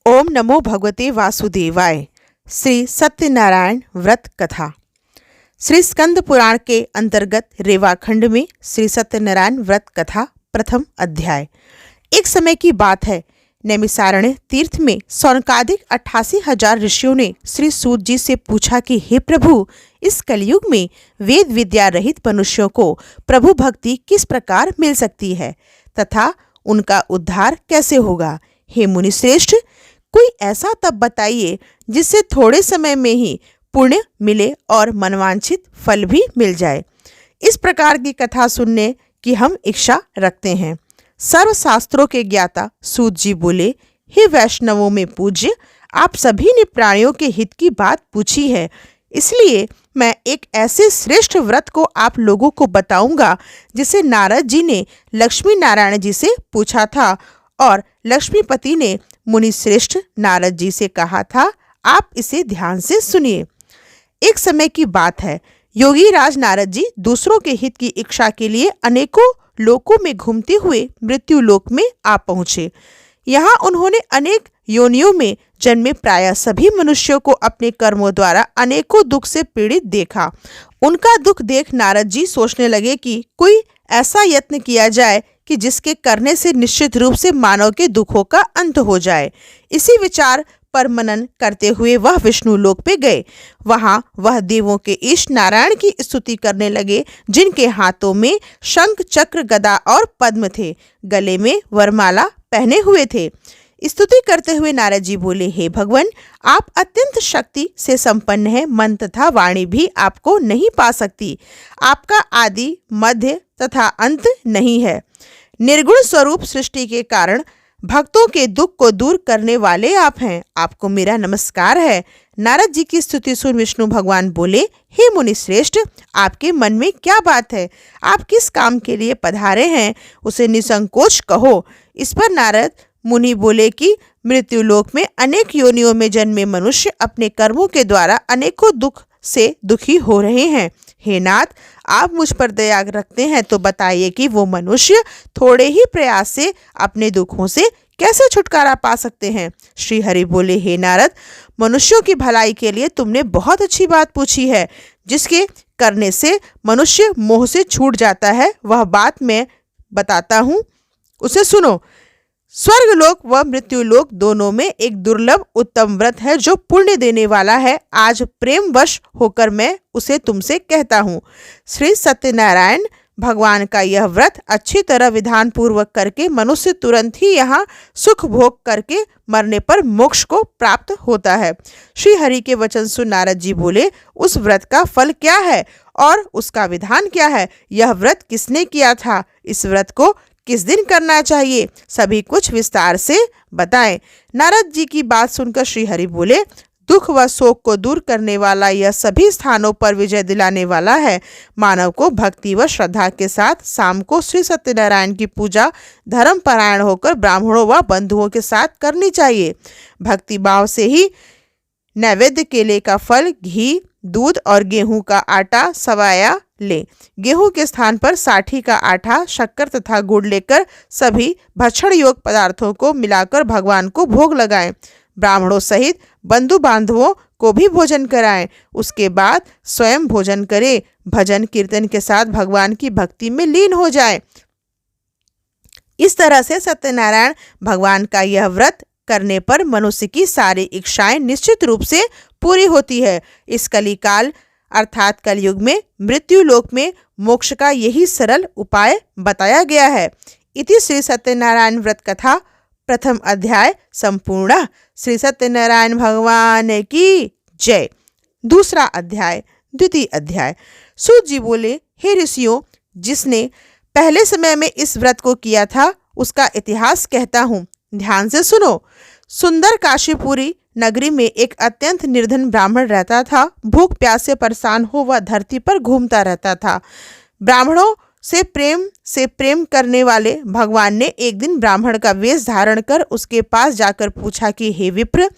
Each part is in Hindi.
ओम नमो भगवते वासुदेवाय। श्री सत्यनारायण व्रत कथा। श्री स्कंद पुराण के अंतर्गत रेवाखंड में श्री सत्यनारायण व्रत कथा प्रथम अध्याय। एक समय की बात है, नैमिषारण्य तीर्थ में सौनकादिक 88,000 ऋषियों ने श्री सूत जी से पूछा कि हे प्रभु, इस कलयुग में वेद विद्या रहित मनुष्यों को प्रभु भक्ति किस प्रकार मिल सकती है तथा उनका उद्धार कैसे होगा। हे मुनिश्रेष्ठ, कोई ऐसा तप बताइए जिससे थोड़े समय में ही पुण्य मिले और मनवांछित फल भी मिल जाए। इस प्रकार की कथा सुनने की हम इच्छा रखते हैं। सर्व शास्त्रों के ज्ञाता सूत जी बोले, हे वैष्णवों में पूज्य, आप सभी ने प्राणियों के हित की बात पूछी है, इसलिए मैं एक ऐसे श्रेष्ठ व्रत को आप लोगों को बताऊंगा जिसे नारद जी ने लक्ष्मी नारायण जी से पूछा था और लक्ष्मीपति ने मुनि श्रेष्ठ नारद जी से कहा था। आप इसे ध्यान से सुनिए। एक समय की बात है, योगी राज नारद जी दूसरों के हित की इच्छा के लिए अनेकों लोकों में घूमते हुए मृत्यु लोक में आ पहुंचे। यहाँ उन्होंने अनेक योनियों में जन्मे प्रायः सभी मनुष्यों को अपने कर्मों द्वारा अनेकों दुख से पीड़ित देखा। उनका दुख देख नारद जी सोचने लगे कि कोई ऐसा यत्न किया जाए कि जिसके करने से निश्चित रूप से मानव के दुखों का अंत हो जाए। इसी विचार पर मनन करते हुए वह विष्णु लोक पे गए। वहां वह देवों के ईश नारायण की स्तुति करने लगे, जिनके हाथों में शंख चक्र गदा और पद्म थे, गले में वरमाला पहने हुए थे। स्तुति करते हुए नारद जी बोले, हे भगवान, आप अत्यंत शक्ति से संपन्न हैं, मन तथा वाणी भी आपको नहीं पा सकती। आपका आदि मध्य तथा अंत नहीं है। निर्गुण स्वरूप सृष्टि के कारण भक्तों के दुख को दूर करने वाले आप हैं। आपको मेरा नमस्कार है। नारद जी की स्तुति सुन विष्णु भगवान बोले, हे मुनि श्रेष्ठ, आपके मन में क्या बात है? आप किस काम के लिए पधारे हैं, उसे निसंकोच कहो। इस पर नारद मुनि बोले कि मृत्यु लोक में अनेक योनियों में जन्मे मनुष्य अपने कर्मों के द्वारा अनेकों दुख से दुखी हो रहे हैं। हे नाथ, आप मुझ पर दया रखते हैं तो बताइए कि वो मनुष्य थोड़े ही प्रयास से अपने दुखों से कैसे छुटकारा पा सकते हैं। श्री हरि बोले, हे नारद, मनुष्यों की भलाई के लिए तुमने बहुत अच्छी बात पूछी है। जिसके करने से मनुष्य मोह से छूट जाता है, वह बात मैं बताता हूँ, उसे सुनो। स्वर्गलोक व मृत्युलोक दोनों में एक दुर्लभ उत्तम व्रत है जो पुण्य देने वाला है। आज प्रेम वश होकर मैं उसे तुमसे कहता हूँ। श्री सत्यनारायण भगवान का यह व्रत अच्छी तरह विधान पूर्वक करके मनुष्य तुरंत ही यहाँ सुख भोग करके मरने पर मोक्ष को प्राप्त होता है। श्री हरि के वचन सुन नारद जी बोले, उस व्रत का फल क्या है और उसका विधान क्या है? यह व्रत किसने किया था? इस व्रत को किस दिन करना चाहिए? सभी कुछ विस्तार से बताएं। नारद जी की बात सुनकर श्री हरि बोले, दुख व शोक को दूर करने वाला यह सभी स्थानों पर विजय दिलाने वाला है। मानव को भक्ति व श्रद्धा के साथ शाम को श्री सत्यनारायण की पूजा धर्म परायण होकर ब्राह्मणों व बंधुओं के साथ करनी चाहिए। भक्ति भाव से ही नैवेद्य केले का फल, घी, दूध और गेहूं का आटा सवाया ले। गेहूं के स्थान पर साठी का आटा, शक्कर तथा गुड़ लेकर सभी भक्षण योग पदार्थों को मिलाकर भगवान को भोग लगाएं। ब्राह्मणों सहित बंधु बांधवों को भी भोजन कराएं। उसके बाद स्वयं भोजन करें। भजन कीर्तन के साथ भगवान की भक्ति में लीन हो जाएं। इस तरह से सत्यनारायण भगवान का यह व्रत करने पर मनुष्य की सारी इच्छाएं निश्चित रूप से पूरी होती है। इस कलिकाल अर्थात कलयुग में मृत्यु लोक में मोक्ष का यही सरल उपाय बताया गया है। इति श्री सत्यनारायण व्रत कथा प्रथम अध्याय संपूर्ण। श्री सत्यनारायण भगवान की जय। दूसरा अध्याय। द्वितीय अध्याय। सूत जी बोले, हे ऋषियों, जिसने पहले समय में इस व्रत को किया था उसका इतिहास कहता हूँ, ध्यान से सुनो। सुंदर काशीपुरी नगरी में एक अत्यंत निर्धन ब्राह्मण रहता था। भूख प्यास से परेशान हो वह धरती पर घूमता रहता था। ब्राह्मणों से प्रेम करने वाले भगवान ने एक दिन ब्राह्मण का वेश धारण कर उसके पास जाकर पूछा कि हे विप्र,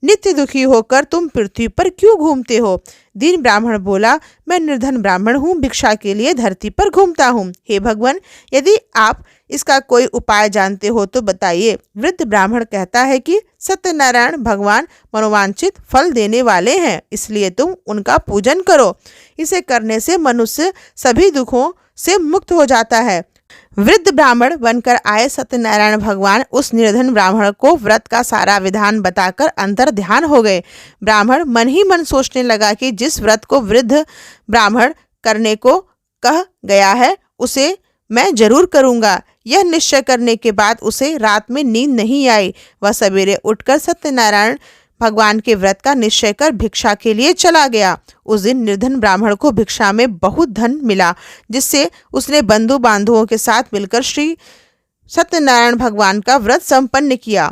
नित्य दुखी होकर तुम पृथ्वी पर क्यों घूमते हो? दीन ब्राह्मण बोला, मैं निर्धन ब्राह्मण हूँ, भिक्षा के लिए धरती पर घूमता हूँ। हे भगवान, यदि आप इसका कोई उपाय जानते हो तो बताइए। वृद्ध ब्राह्मण कहता है कि सत्यनारायण भगवान मनोवांछित फल देने वाले हैं, इसलिए तुम उनका पूजन करो। इसे करने से मनुष्य सभी दुखों से मुक्त हो जाता है। वृद्ध ब्राह्मण बनकर आए सत्यनारायण भगवान उस निर्धन ब्राह्मण को व्रत का सारा विधान बताकर अंतर ध्यान हो गए। ब्राह्मण मन ही मन सोचने लगा कि जिस व्रत को वृद्ध ब्राह्मण करने को कह गया है उसे मैं जरूर करूंगा। यह निश्चय करने के बाद उसे रात में नींद नहीं आई। वह सवेरे उठकर सत्यनारायण भगवान के व्रत का निश्चय कर भिक्षा के लिए चला गया। उस दिन निर्धन ब्राह्मण को भिक्षा में बहुत धन मिला, जिससे उसने बंधु बांधवों के साथ मिलकर श्री सत्यनारायण भगवान का व्रत संपन्न किया।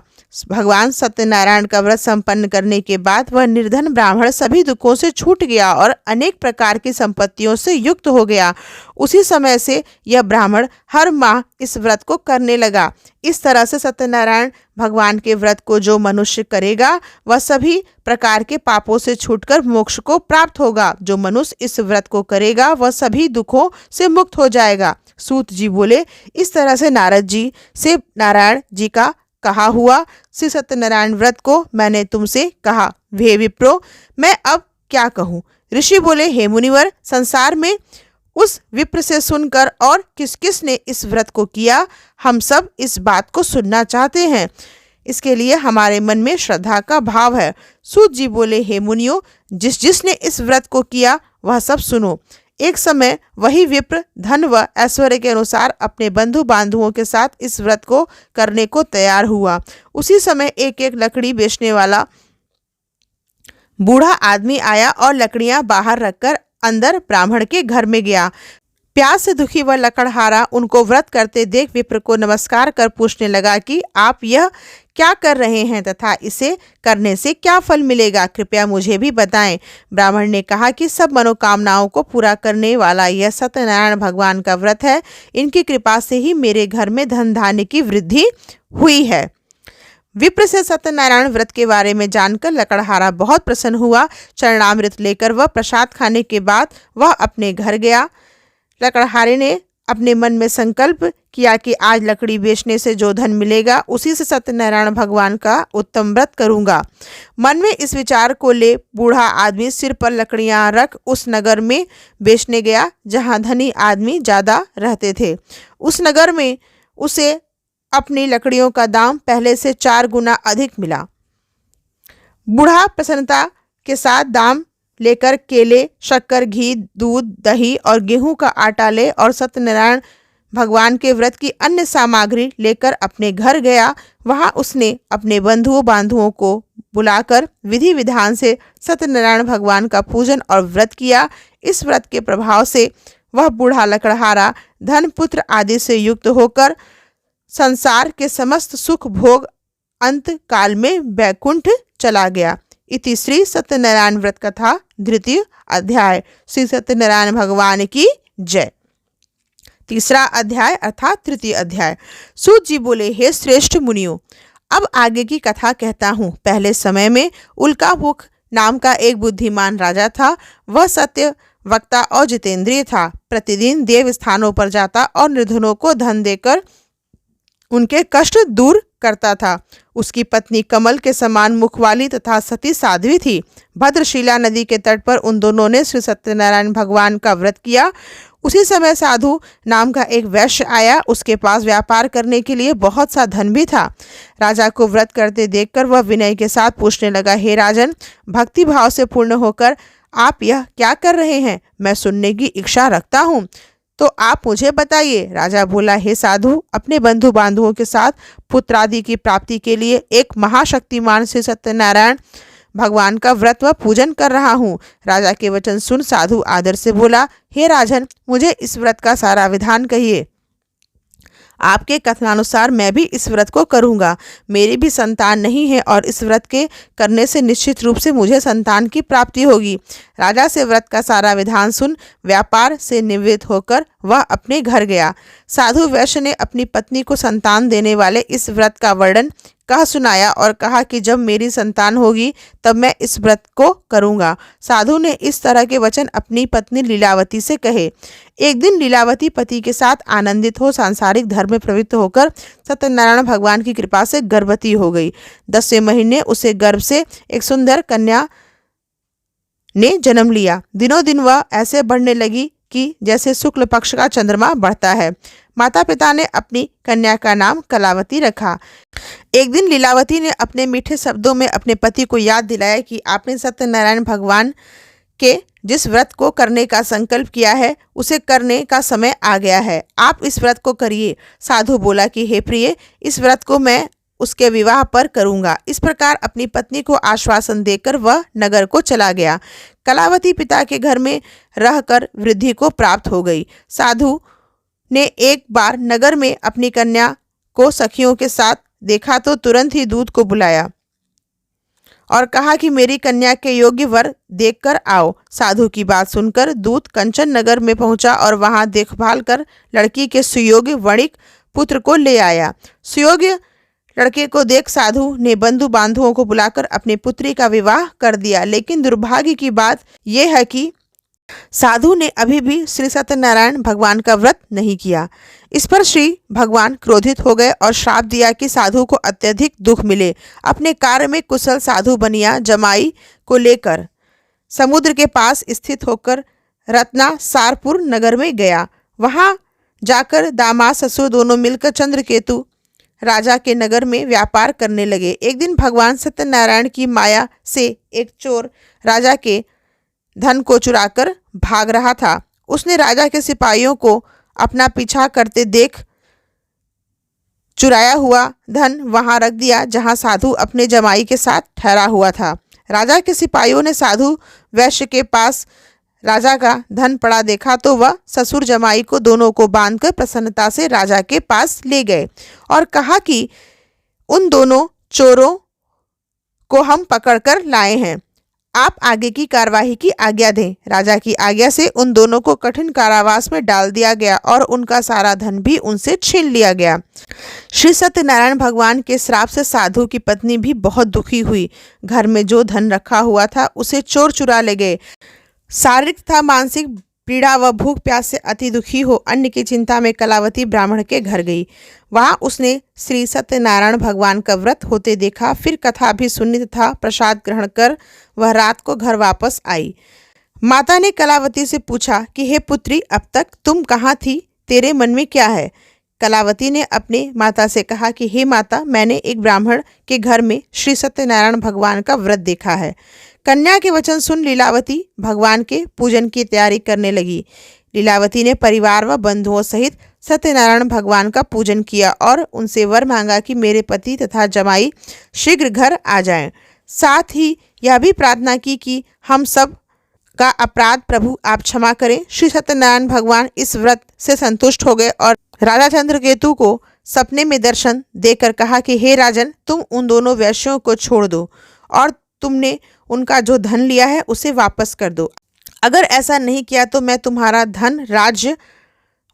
भगवान सत्यनारायण का व्रत संपन्न करने के बाद वह निर्धन ब्राह्मण सभी दुखों से छूट गया और अनेक प्रकार की संपत्तियों से युक्त हो गया। उसी समय से यह ब्राह्मण हर माह इस व्रत को करने लगा। इस तरह से सत्यनारायण भगवान के व्रत को जो मनुष्य करेगा वह सभी प्रकार के पापों से छूटकर मोक्ष को प्राप्त होगा। जो मनुष्य इस व्रत को करेगा वह सभी दुखों से मुक्त हो जाएगा। सूत जी बोले, इस तरह से नारद जी से नारायण जी का कहा हुआ श्री सत्यनारायण व्रत को मैंने तुमसे कहा। हे विप्रो, मैं अब क्या कहूँ? ऋषि बोले, हे मुनिवर, संसार में उस विप्र से सुनकर और किस किस ने इस व्रत को किया, हम सब इस बात को सुनना चाहते हैं। इसके लिए हमारे मन में श्रद्धा का भाव है। सूत जी बोले, हे मुनियों, जिसने इस व्रत को किया वह सब सुनो। एक समय वही विप्र धन व ऐश्वर्य के अनुसार अपने बंधु बांधुओं के साथ इस व्रत को करने को तैयार हुआ। उसी समय एक एक लकड़ी बेचने वाला बूढ़ा आदमी आया और लकड़ियां बाहर रखकर अंदर ब्राह्मण के घर में गया। प्यास से दुखी वह लकड़हारा उनको व्रत करते देख विप्र को नमस्कार कर पूछने लगा कि आप यह क्या कर रहे हैं तथा इसे करने से क्या फल मिलेगा, कृपया मुझे भी बताएं। ब्राह्मण ने कहा कि सब मनोकामनाओं को पूरा करने वाला यह सत्यनारायण भगवान का व्रत है। इनकी कृपा से ही मेरे घर में धन धान्य की वृद्धि हुई है। विप्र से सत्यनारायण व्रत के बारे में जानकर लकड़हारा बहुत प्रसन्न हुआ। चरणामृत लेकर वह प्रसाद खाने के बाद वह अपने घर गया। लकड़हारे ने अपने मन में संकल्प किया कि आज लकड़ी बेचने से जो धन मिलेगा उसी से सत्यनारायण भगवान का उत्तम व्रत करूंगा। मन में इस विचार को ले बूढ़ा आदमी सिर पर लकड़ियां रख उस नगर में बेचने गया जहां धनी आदमी ज़्यादा रहते थे। उस नगर में उसे अपनी लकड़ियों का दाम पहले से 4 गुना अधिक मिला। बूढ़ा प्रसन्नता के साथ दाम लेकर केले, शक्कर, घी, दूध, दही और गेहूं का आटा ले और सत्यनारायण भगवान के व्रत की अन्य सामग्री लेकर अपने घर गया। वहां उसने अपने बंधुओं बांधुओं को बुलाकर विधि विधान से सत्यनारायण भगवान का पूजन और व्रत किया। इस व्रत के प्रभाव से वह बूढ़ा लकड़हारा धन पुत्र आदि से युक्त होकर संसार के समस्त सुख भोग अंत काल में वैकुंठ चला गया। इति श्री सत्यनारायण व्रत कथा द्वितीय अध्याय। श्री सत्यनारायण भगवान की जय। तीसरा अध्याय अर्थात तृतीय अध्याय। सूत जी बोले, हे श्रेष्ठ मुनियों, अब आगे की कथा कहता हूँ। पहले समय में उल्कामुख नाम का एक बुद्धिमान राजा था। वह सत्य वक्ता और जितेंद्रिय था। प्रतिदिन देव स्थानों पर जाता और निर्धनों को धन देकर उनके कष्ट दूर करता था। उसकी पत्नी कमल के समान मुख वाली तथा सती साध्वी थी। भद्रशिला नदी के तट पर उन दोनों ने श्री सत्यनारायण भगवान का व्रत किया। उसी समय साधु नाम का एक वैश्य आया। उसके पास व्यापार करने के लिए बहुत सा धन भी था। राजा को व्रत करते देखकर वह विनय के साथ पूछने लगा, हे राजन, भक्ति भाव से पूर्ण होकर आप यह क्या कर रहे हैं? मैं सुनने की इच्छा रखता हूँ, तो आप मुझे बताइए। राजा बोला, हे साधु, अपने बंधु बांधुओं के साथ पुत्रादि की प्राप्ति के लिए एक महाशक्तिमान श्री सत्यनारायण भगवान का व्रत व पूजन कर रहा हूँ। राजा के वचन सुन साधु आदर से बोला, हे राजन, मुझे इस व्रत का सारा विधान कहिए। आपके कथनानुसार मैं भी इस व्रत को करूंगा। मेरी भी संतान नहीं है और इस व्रत के करने से निश्चित रूप से मुझे संतान की प्राप्ति होगी। राजा से व्रत का सारा विधान सुन व्यापार से निवृत्त होकर वह अपने घर गया। साधु वैश्य ने अपनी पत्नी को संतान देने वाले इस व्रत का वर्णन कह सुनाया और कहा कि जब मेरी संतान होगी तब मैं इस व्रत को करूंगा। साधु ने इस तरह के वचन अपनी पत्नी लीलावती से कहे। एक दिन लीलावती पति के साथ आनंदित हो सांसारिक धर्म में प्रवृत्त होकर सत्यनारायण भगवान की कृपा से गर्भवती हो गई। 10वें महीने उसे गर्भ से एक सुंदर कन्या ने जन्म लिया। दिनों दिन वह ऐसे बढ़ने लगी कि जैसे शुक्ल पक्ष का चंद्रमा बढ़ता है। माता पिता ने अपनी कन्या का नाम कलावती रखा। एक दिन लीलावती ने अपने मीठे शब्दों में अपने पति को याद दिलाया कि आपने सत्यनारायण भगवान के जिस व्रत को करने का संकल्प किया है उसे करने का समय आ गया है। आप इस व्रत को करिए। साधु बोला कि हे प्रिय, इस व्रत को मैं उसके विवाह पर करूंगा। इस प्रकार अपनी पत्नी को आश्वासन देकर वह नगर को चला गया। कलावती पिता के घर में रहकर वृद्धि को प्राप्त हो गई। साधु ने एक बार नगर में अपनी कन्या को सखियों के साथ देखा तो तुरंत ही दूत को बुलाया और कहा कि मेरी कन्या के योग्य वर देखकर आओ। साधु की बात सुनकर दूत कंचन नगर में पहुंचा और वहां देखभाल कर लड़की के सुयोग्य वणिक पुत्र को ले आया। सुयोग्य लड़के को देख साधु ने बंधु बांधुओं को बुलाकर अपनी पुत्री का विवाह कर दिया। लेकिन दुर्भाग्य की बात यह है कि साधु ने अभी भी श्री सत्यनारायण भगवान का व्रत नहीं किया। इस पर श्री भगवान क्रोधित हो गए और श्राप दिया कि साधु को अत्यधिक दुख मिले। अपने कार्य में कुशल साधु बनिया जमाई को लेकर समुद्र के पास स्थित होकर रत्ना सारपुर नगर में गया। वहां जाकर दामाद ससुर दोनों मिलकर चंद्रकेतु राजा के नगर में व्यापार करने लगे। एक दिन भगवान सत्यनारायण की माया से एक चोर राजा के धन को चुराकर भाग रहा था। उसने राजा के सिपाहियों को अपना पीछा करते देख चुराया हुआ धन वहां रख दिया जहां साधु अपने जमाई के साथ ठहरा हुआ था। राजा के सिपाहियों ने साधु वैश्य के पास राजा का धन पड़ा देखा तो वह ससुर जमाई को दोनों को बांधकर प्रसन्नता से राजा के पास ले गए और कहा कि उन दोनों चोरों को हम पकड़कर लाए हैं, आप आगे की कार्यवाही की आज्ञा दें। राजा की आज्ञा से उन दोनों को कठिन कारावास में डाल दिया गया और उनका सारा धन भी उनसे छीन लिया गया। श्री सत्यनारायण भगवान के श्राप से साधु की पत्नी भी बहुत दुखी हुई। घर में जो धन रखा हुआ था उसे चोर चुरा ले गए। शारीरिक तथा मानसिक पीड़ा व भूख प्यास से अति दुखी हो अन्न की चिंता में कलावती ब्राह्मण के घर गई। वहां उसने श्री सत्यनारायण भगवान का व्रत होते देखा। फिर कथा भी सुनी तथा प्रसाद ग्रहण कर वह रात को घर वापस आई। माता ने कलावती से पूछा कि हे पुत्री, अब तक तुम कहाँ थी, तेरे मन में क्या है? कलावती ने अपने माता से कहा कि हे माता, मैंने एक ब्राह्मण के घर में श्री सत्यनारायण भगवान का व्रत देखा है। कन्या के वचन सुन लीलावती भगवान के पूजन की तैयारी करने लगी। लीलावती ने परिवार व बंधुओं सहित सत्यनारायण भगवान का पूजन किया और उनसे वर मांगा कि मेरे पति तथा जमाई शीघ्र घर आ जाएं। साथ ही यह भी प्रार्थना की कि हम सब का अपराध प्रभु आप क्षमा करें। श्री सत्यनारायण भगवान इस व्रत से संतुष्ट हो गए और राजा चंद्रकेतु को सपने में दर्शन देकर कहा कि हे राजन, तुम उन दोनों वैश्यों को छोड़ दो और तुमने उनका जो धन लिया है उसे वापस कर दो। अगर ऐसा नहीं किया तो मैं तुम्हारा धन, राज्य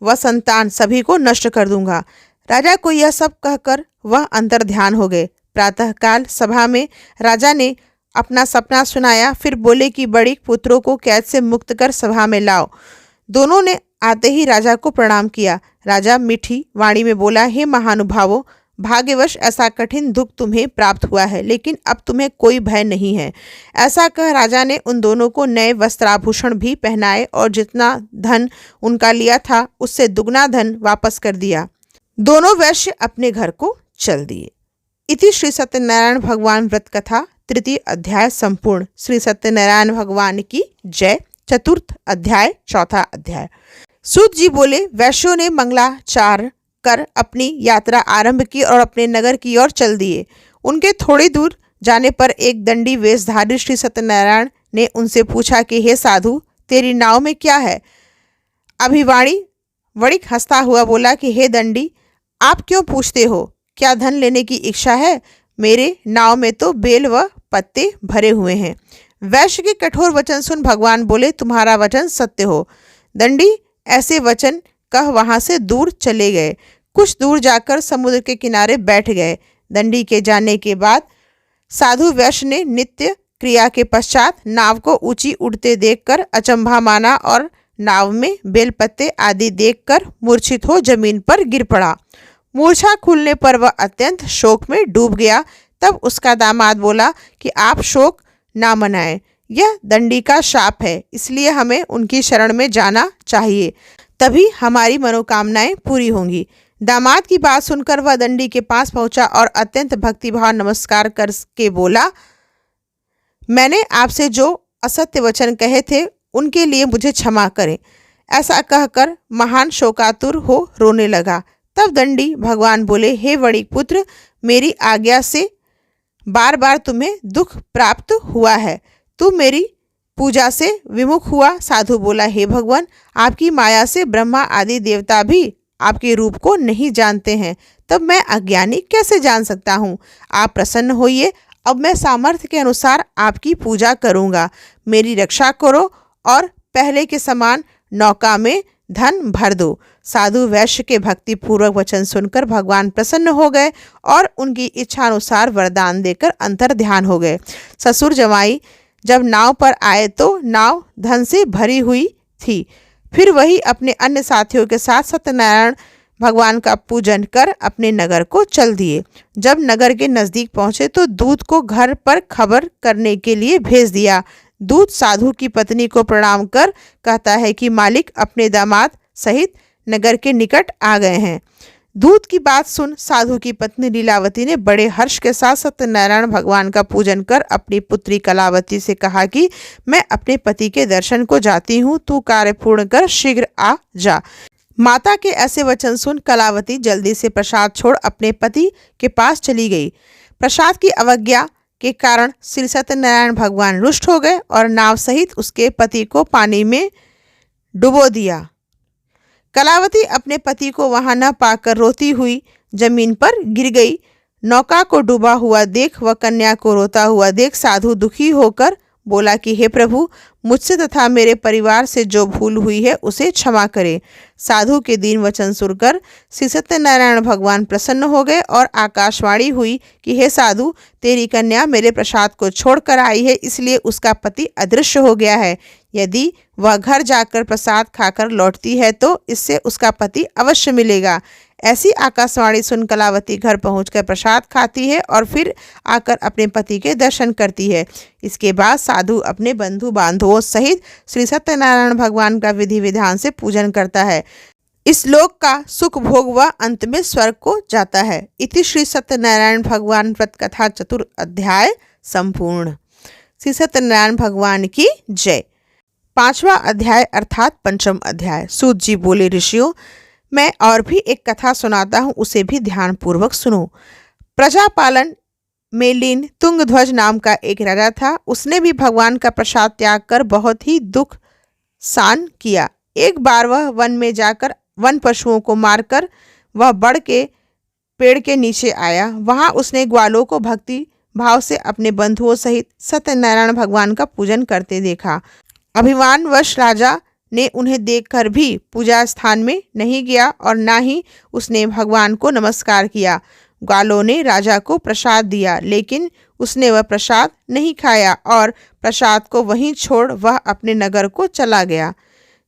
व संतान सभी को नष्ट कर दूंगा। राजा को यह सब कहकर वह अंतर ध्यान हो गए। प्रातःकाल सभा में राजा ने अपना सपना सुनाया। फिर बोले कि बड़ी पुत्रों को कैद से मुक्त कर सभा में लाओ। दोनों ने आते ही राजा को प्रणाम किया। राजा मीठी वाणी में बोला, हे महानुभावों, भाग्यवश ऐसा कठिन दुख तुम्हें प्राप्त हुआ है, लेकिन अब तुम्हें कोई भय नहीं है। ऐसा कह राजा ने उन दोनों को नए वस्त्राभूषण भी पहनाए और जितना धन उनका लिया था उससे दुगना धन वापस कर दिया। दोनों वैश्य अपने घर को चल दिए। इति श्री सत्यनारायण भगवान व्रत कथा 3 अध्याय संपूर्ण। श्री सत्यनारायण भगवान की जय। 4 अध्याय 4 अध्याय। सूत जी बोले, वैश्यों ने मंगलाचार कर अपनी यात्रा आरंभ की और अपने नगर की ओर चल दिए। उनके थोड़ी दूर जाने पर एक दंडी वेशधारी श्री सत्यनारायण ने उनसे पूछा कि हे साधु, तेरी नाव में क्या है? अभिवाणी वणिक हंसता हुआ बोला कि हे दंडी, आप क्यों पूछते हो? क्या धन लेने की इच्छा है? मेरे नाव में तो बेल व पत्ते भरे हुए हैं। वैश्य के कठोर वचन सुन भगवान बोले, तुम्हारा वचन सत्य हो। दंडी ऐसे वचन कह वहां से दूर चले गए। कुछ दूर जाकर समुद्र के किनारे बैठ गए। दंडी के जाने के बाद साधु वैश्य ने नित्य क्रिया के पश्चात नाव को ऊंची उड़ते देखकर अचंभा माना और नाव में बेलपत्ते आदि देखकर मूर्छित हो जमीन पर गिर पड़ा। मूर्छा खुलने पर वह अत्यंत शोक में डूब गया। तब उसका दामाद बोला कि आप शोक ना मनाएं, यह दंडी का शाप है, इसलिए हमें उनकी शरण में जाना चाहिए, तभी हमारी मनोकामनाएं पूरी होंगी। दामाद की बात सुनकर वह दंडी के पास पहुंचा और अत्यंत भक्तिभाव नमस्कार करके बोला, मैंने आपसे जो असत्य वचन कहे थे उनके लिए मुझे क्षमा करें। ऐसा कहकर महान शोकातुर हो रोने लगा। तब दंडी भगवान बोले, हे वणिक पुत्र, मेरी आज्ञा से बार बार तुम्हें दुख प्राप्त हुआ है, तू मेरी पूजा से विमुख हुआ। साधु बोला, हे भगवान, आपकी माया से ब्रह्मा आदि देवता भी आपके रूप को नहीं जानते हैं, तब मैं अज्ञानी कैसे जान सकता हूँ। आप प्रसन्न होइए, अब मैं सामर्थ्य के अनुसार आपकी पूजा करूँगा। मेरी रक्षा करो और पहले के समान नौका में धन भर दो। साधु वैश्य के भक्ति पूर्वक वचन सुनकर भगवान प्रसन्न हो गए और उनकी इच्छा अनुसार वरदान देकर अंतर ध्यान हो गए। ससुर जमाई जब नाव पर आए तो नाव धन से भरी हुई थी। फिर वही अपने अन्य साथियों के साथ सत्यनारायण भगवान का पूजन कर अपने नगर को चल दिए। जब नगर के नजदीक पहुंचे तो दूत को घर पर खबर करने के लिए भेज दिया। दूत साधु की पत्नी को प्रणाम कर कहता है कि मालिक अपने दामाद सहित नगर के निकट आ गए हैं। दूत की बात सुन साधु की पत्नी लीलावती ने बड़े हर्ष के साथ सत्यनारायण भगवान का पूजन कर अपनी पुत्री कलावती से कहा कि मैं अपने पति के दर्शन को जाती हूँ, तू कार्य पूर्ण कर शीघ्र आ जा। माता के ऐसे वचन सुन कलावती जल्दी से प्रसाद छोड़ अपने पति के पास चली गई। प्रसाद की अवज्ञा के कारण श्री सत्यनारायण भगवान रुष्ट हो गए और नाव सहित उसके पति को पानी में डुबो दिया। कलावती अपने पति को वहां न पाकर रोती हुई जमीन पर गिर गई। नौका को डूबा हुआ देख व कन्या को रोता हुआ देख साधु दुखी होकर बोला कि हे प्रभु, मुझसे तथा मेरे परिवार से जो भूल हुई है उसे क्षमा करें। साधु के दीन वचन सुनकर श्री सत्यनारायण भगवान प्रसन्न हो गए और आकाशवाणी हुई कि हे साधु, तेरी कन्या मेरे प्रसाद को छोड़कर आई है, इसलिए उसका पति अदृश्य हो गया है। यदि वह घर जाकर प्रसाद खाकर लौटती है तो इससे उसका पति अवश्य मिलेगा। ऐसी आकाशवाणी सुन कलावती घर पहुंचकर प्रसाद खाती है और फिर आकर अपने पति के दर्शन करती है। इसके बाद साधु अपने बंधु बांधवों सहित श्री सत्यनारायण भगवान का विधि विधान से पूजन करता है। इस लोक का सुख भोग वह अंत में स्वर्ग को जाता है। इति श्री सत्यनारायण भगवान व्रत कथा चतुर्थ अध्याय संपूर्ण। श्री सत्यनारायण भगवान की जय। 5वां अध्याय अर्थात पंचम अध्याय। सूत जी बोले, ऋषियों, मैं और भी एक कथा सुनाता हूँ, उसे भी ध्यान पूर्वक सुनो। प्रजापालन में लीन तुंगध्वज नाम का एक राजा था। उसने भी भगवान का प्रसाद त्याग कर बहुत ही दुख सहन किया। एक बार वह वन में जाकर वन पशुओं को मारकर वह बड़ के पेड़ के नीचे आया। वहां उसने ग्वालों को भक्ति भाव से अपने बंधुओं सहित सत्यनारायण भगवान का पूजन करते देखा। अभिमानवश राजा ने उन्हें देखकर भी पूजा स्थान में नहीं गया और ना ही उसने भगवान को नमस्कार किया। ग्वालों ने राजा को प्रसाद दिया, लेकिन उसने वह प्रसाद नहीं खाया और प्रसाद को वहीं छोड़ वह अपने नगर को चला गया।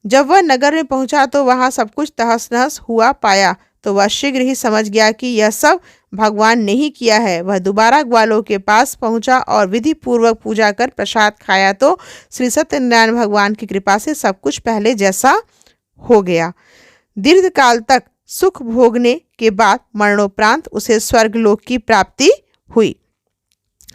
जब वह नगर में पहुंचा तो वहां सब कुछ तहस नहस हुआ पाया तो वह शीघ्र ही समझ गया कि यह सब भगवान ने ही किया है। वह दोबारा ग्वालों के पास पहुंचा और विधि पूर्वक पूजा कर प्रसाद खाया तो श्री सत्यनारायण भगवान की कृपा से सब कुछ पहले जैसा हो गया। दीर्घ काल तक सुख भोगने के बाद मरणोपरांत उसे स्वर्गलोक की प्राप्ति हुई।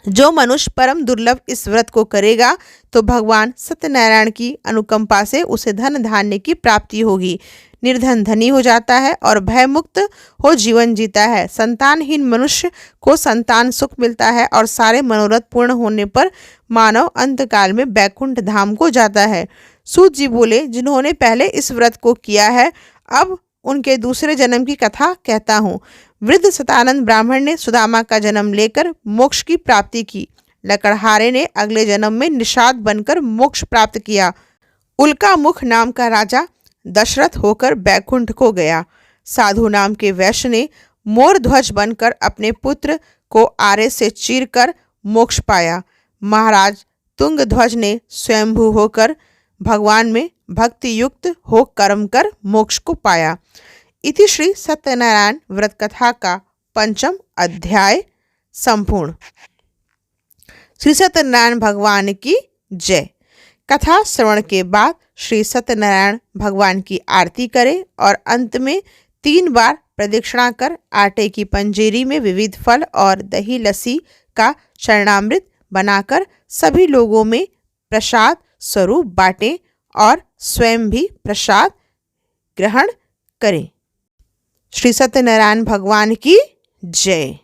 जो मनुष्य परम दुर्लभ इस व्रत को करेगा तो भगवान सत्यनारायण की अनुकंपा से उसे धन धान्य की प्राप्ति होगी। निर्धन धनी हो जाता है और भय मुक्त हो जीवन जीता है। संतानहीन मनुष्य को संतान सुख मिलता है और सारे मनोरथ पूर्ण होने पर मानव अंतकाल में बैकुंठ धाम को जाता है। सूत जी बोले, जिन्होंने पहले इस व्रत को किया है अब उनके दूसरे जन्म की कथा कहता हूँ। वृद्ध सतानंद ब्राह्मण ने सुदामा का जन्म लेकर मोक्ष की प्राप्ति की। लकड़हारे ने अगले जन्म में निषाद बनकर मोक्ष प्राप्त किया। उल्का मुख नाम का राजा दशरथ होकर बैकुंठ को गया। साधु नाम के वैश्य ने मोर ध्वज बनकर अपने पुत्र को आरे से चीरकर मोक्ष पाया। महाराज तुंग ध्वज ने स्वयंभू होकर भगवान में भक्ति युक्त हो कर्म कर मोक्ष को पाया। इति श्री सत्यनारायण व्रत कथा का 5वां अध्याय संपूर्ण। श्री सत्यनारायण भगवान की जय। कथा श्रवण के बाद श्री सत्यनारायण भगवान की आरती करें और अंत में 3 बार प्रदक्षिणा कर आटे की पंजीरी में विविध फल और दही लस्सी का चरणामृत बनाकर सभी लोगों में प्रसाद स्वरूप बांटें और स्वयं भी प्रसाद ग्रहण करें। श्री सत्यनारायण भगवान की जय।